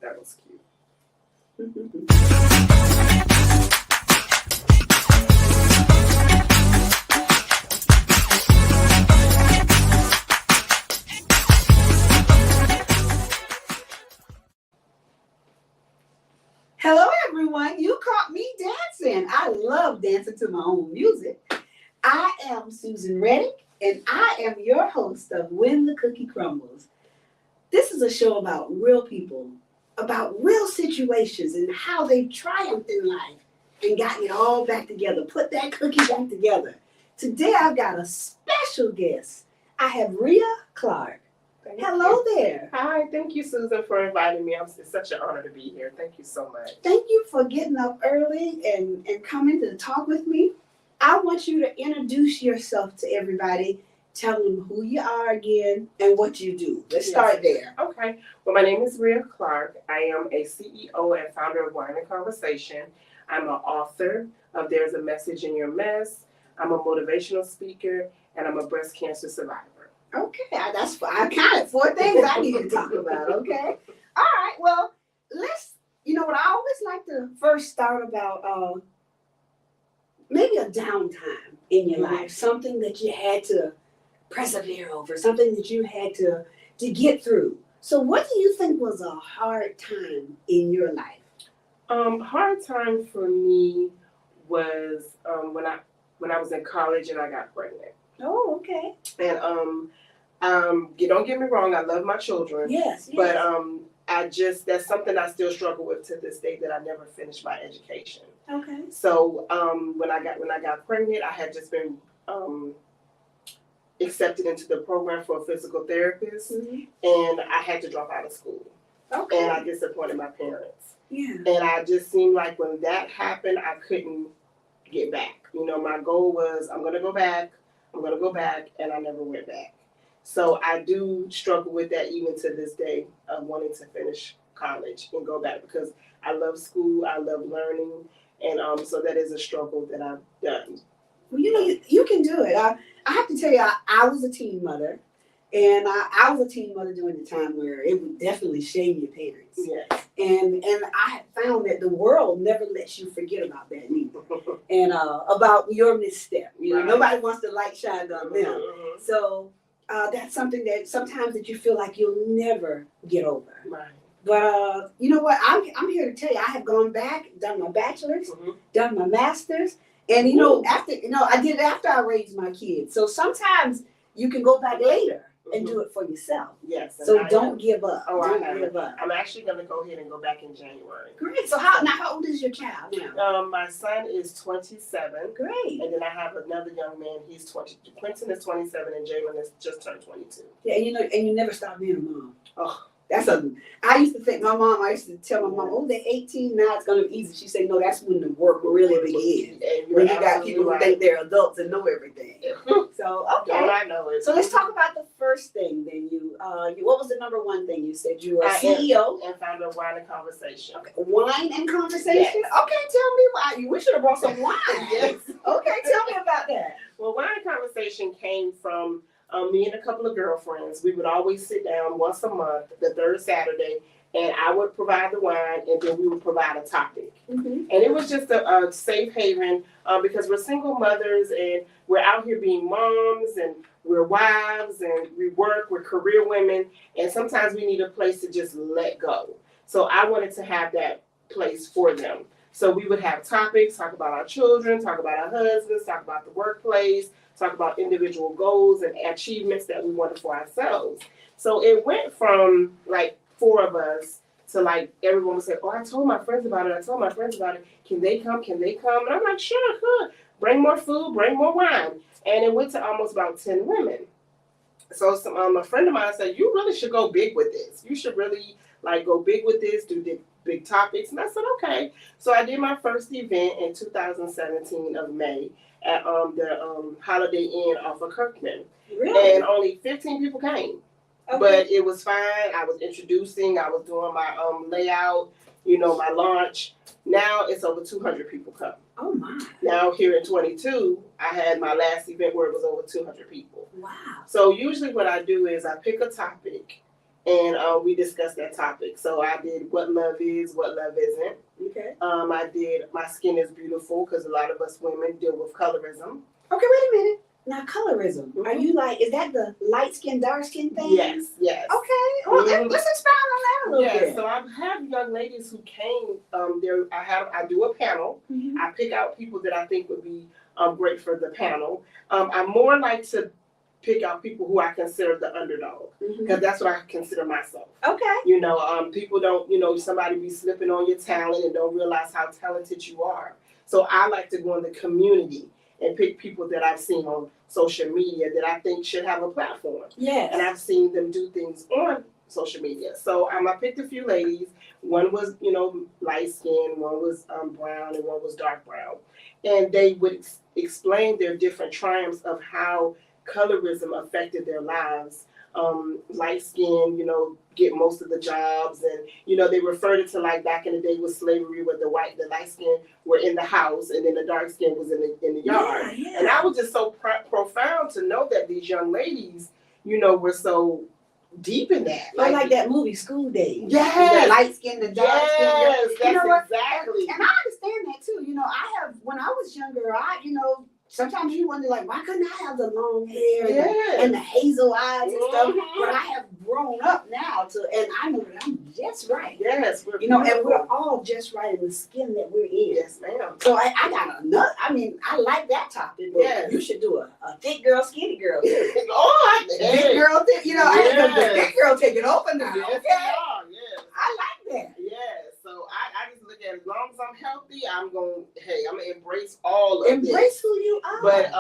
That was cute. Hello, everyone. You caught me dancing. I love dancing to my own music. I am Susan Reddick, and I am your host of When the Cookie Crumbles. This is a show about real people, about real situations and how they triumphed in life and gotten it all back together, put that cookie back together. Today, I've got a special guest. I have Ria Clark. Hello there. Hi, thank you, Susan, for inviting me. It's such an honor to be here. Thank you so much. Thank you for getting up early and coming to talk with me. I want you to introduce yourself to everybody. Tell them who you are again and what you do. Let's start there. Okay. Well, my name is Ria Clark. I am a CEO and founder of Wine and Conversation. I'm an author of There's a Message in Your Mess. I'm a motivational speaker, and I'm a breast cancer survivor. Okay, I counted 4 things I need to talk about, okay? All right, well, you know what, I always like to first start about maybe a downtime in your life, something that you had to persevere over, something that you had to get through. So what do you think was a hard time in your life? Hard time for me was when I was in college and I got pregnant. Oh, okay. And you don't get me wrong, I love my children. Yes. But that's something I still struggle with to this day, that I never finished my education. Okay. So when I got pregnant, I had just been accepted into the program for a physical therapist, and I had to drop out of school. Okay. And I disappointed my parents. Yeah. And I just seemed like when that happened, I couldn't get back. You know, my goal was I'm gonna go back, and I never went back. So I do struggle with that even to this day, of wanting to finish college and go back, because I love school, I love learning, and so that is a struggle that I've done. Well, you know, you can do it. I have to tell you, I was a teen mother, and I was a teen mother during the time where it would definitely shame your parents. Yes. And I have found that the world never lets you forget about that neither, and about your misstep. You know, Right. Nobody wants to light shine on them. So that's something that sometimes that you feel like you'll never get over. Right. But you know what? I'm here to tell you, I have gone back, done my bachelor's, done my master's, and I did it after I raised my kids. So sometimes you can go back later and do it for yourself. Yes. So don't give up. Oh, don't give up. I'm actually going to go ahead and go back in January. Great. So how old is your child now? My son is 27. Great. And then I have another young man. He's 20. Quentin is 27, and Jalen has just turned 22. Yeah, and you never stop being a mom. Oh. I used to think I used to tell my mom, oh, they're 18, now it's going to be easy. She said, no, that's when the work really begins. When you got people who think they're adults and know everything. So, okay. Don't I know it? So let's talk about the first thing then. What was the number one thing you said? You were a CEO. And founder of Wine and Conversation. Okay. Wine and Conversation? Yes. Okay, tell me why. We should have brought some wine. Yes. Okay, tell me about that. Well, Wine and Conversation came from me and a couple of girlfriends. We would always sit down once a month, the third Saturday, and I would provide the wine, and then we would provide a topic. And it was just a safe haven, because we're single mothers, and we're out here being moms, and we're wives, and we work, we're career women, and sometimes we need a place to just let go. So I wanted to have that place for them. So we would have topics, talk about our children, talk about our husbands, talk about the workplace, talk about individual goals and achievements that we wanted for ourselves. So it went from like 4 of us to like everyone would say, oh, I told my friends about it. Can they come? And I'm like, sure. Bring more food, bring more wine. And it went to almost about 10 women. So a friend of mine said, you really should go big with this. You should really like go big with this, do big topics. And I said, okay. So I did my first event in 2017 of May at the Holiday Inn off of Kirkman. Really? And only 15 people came. Okay. But it was fine. I was introducing, I was doing my layout, my launch. Now it's over 200 people come. Oh my. Now here in 22, I had my last event where it was over 200 people. Wow. So usually what I do is I pick a topic and we discussed that topic. So I did what love is, what love isn't. Okay. I did my skin is beautiful because a lot of us women deal with colorism. Okay, wait a minute. Now, colorism. Are you like, is that the light skin, dark skin thing? Yes, yes. Okay. Well, let's expound on that a little bit. So I've had young ladies who came. There, I do a panel. Mhm. I pick out people that I think would be great for the panel. I more like to pick out people who I consider the underdog because that's what I consider myself. Okay. You know, people don't. You know, somebody be slipping on your talent and don't realize how talented you are. So I like to go in the community and pick people that I've seen on social media that I think should have a platform. Yes. And I've seen them do things on social media. So I picked a few ladies. One was, light skin, one was brown, and one was dark brown. And they would explain their different triumphs of how colorism affected their lives. Light skin, get most of the jobs, and they referred it to like back in the day with slavery, where the light skin were in the house, and then the dark skin was in the yard. Yeah. And I was just so profound to know that these young ladies, were so deep in that. Like that movie School Days. Yes. The light skin, the dark skin. Yes, that's what? exactly. And I understand that too. When I was younger, sometimes you wonder, like, why couldn't I have the long hair and the hazel eyes and stuff? But I have grown up now, and I know that I'm just right. Yes, and we're all just right in the skin that we're in. Yes, ma'am. So I got another. I like that topic. But you should do a thick girl, skinny girl. Thick girl, the thick girl taking over now. Yes, Okay, I like that. Yes. So I just look at, as long as I'm healthy, I'm gonna embrace all of this. Embrace who you are. But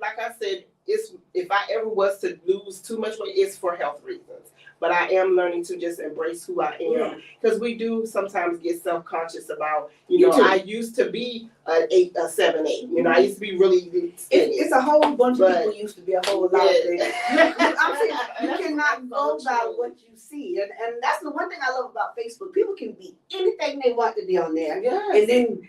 like I said, if I ever was to lose too much weight, it's for health reasons. But I am learning to just embrace who I am, because we do sometimes get self-conscious about, I used to be an 8, a 7, 8. I used to be really skinny. It's a whole bunch of people used to be a whole lot of things. I'm saying you cannot go by what you see, and that's the one thing I love about Facebook. People can be anything they want to be on there, and then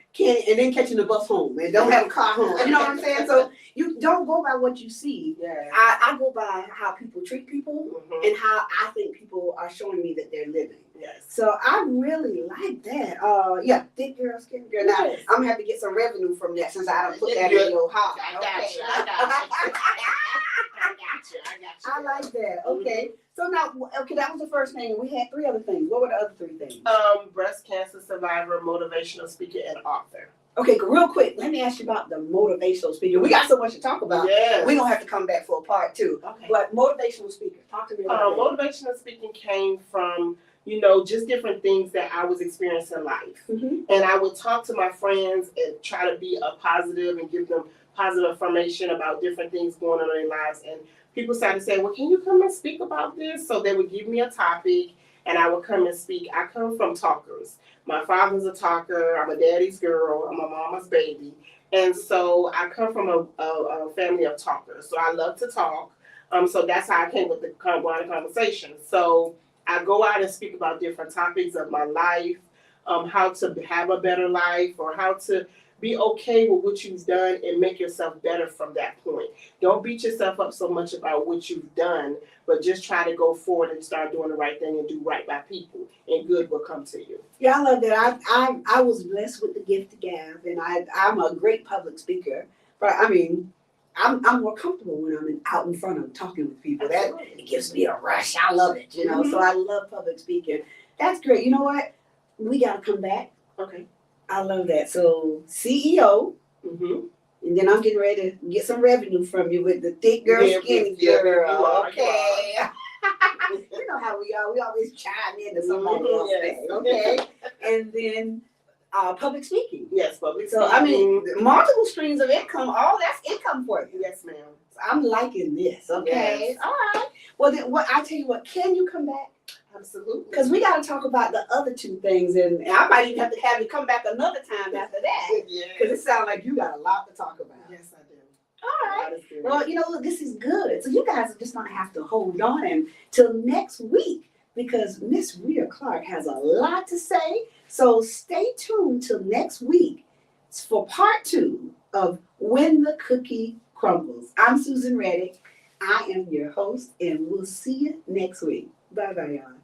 catching the bus home and don't have a car home. You know what I'm saying? So you don't go by what you see. I go by how people treat people and how I think people are showing me that they're living. Yes. So I really like that. Thick girl, skinny girl. Now I'm gonna have to get some revenue from that, since I don't put that in your house. I got you. I like that. Okay. So now, that was the first thing. We had 3 other things. What were the other 3 things? Breast cancer survivor, motivational speaker, and author. Okay, real quick, let me ask you about the motivational speaker. We got so much to talk about. Yes. We're going to have to come back for a part 2. Okay. But motivational speaker, talk to me about that. Motivational speaking came from, just different things that I was experiencing in life. And I would talk to my friends and try to be a positive and give them positive information about different things going on in their lives. And people started saying, well, can you come and speak about this? So they would give me a topic and I would come and speak. I come from talkers. My father's a talker. I'm a daddy's girl. I'm a mama's baby. And so I come from a family of talkers. So I love to talk. So that's how I came with the conversation. So I go out and speak about different topics of my life, how to have a better life, or how to be okay with what you've done and make yourself better from that point. Don't beat yourself up so much about what you've done, but just try to go forward and start doing the right thing and do right by people, and good will come to you. Yeah, I love that. I was blessed with the gift to gab, and I'm a great public speaker. But I'm more comfortable when I'm out in front of talking with people. Absolutely. That it gives me a rush. I love it, So I love public speaking. That's great. You know what? We got to come back. Okay. I love that. So CEO, and then I'm getting ready to get some revenue from you with the thick girl, skinny girl. Okay. You know how we are. We always chime into somebody else's thing. Okay. And then public speaking. Yes, public speaking. So multiple streams of income. All that's income for you. Yes, ma'am. So I'm liking this. Okay. Yes. All right. Well, then I tell you what. Can you come back? Absolutely. Because we got to talk about the other 2 things, and I might even have to have you come back another time after that. Because it sounds like you got a lot to talk about. Yes, I do. All right. Well, look, this is good. So you guys are just going to have to hold on until next week, because Miss Ria Clark has a lot to say. So stay tuned till next week for part 2 of When the Cookie Crumbles. I'm Susan Reddick. I am your host, and we'll see you next week. Bye bye, y'all.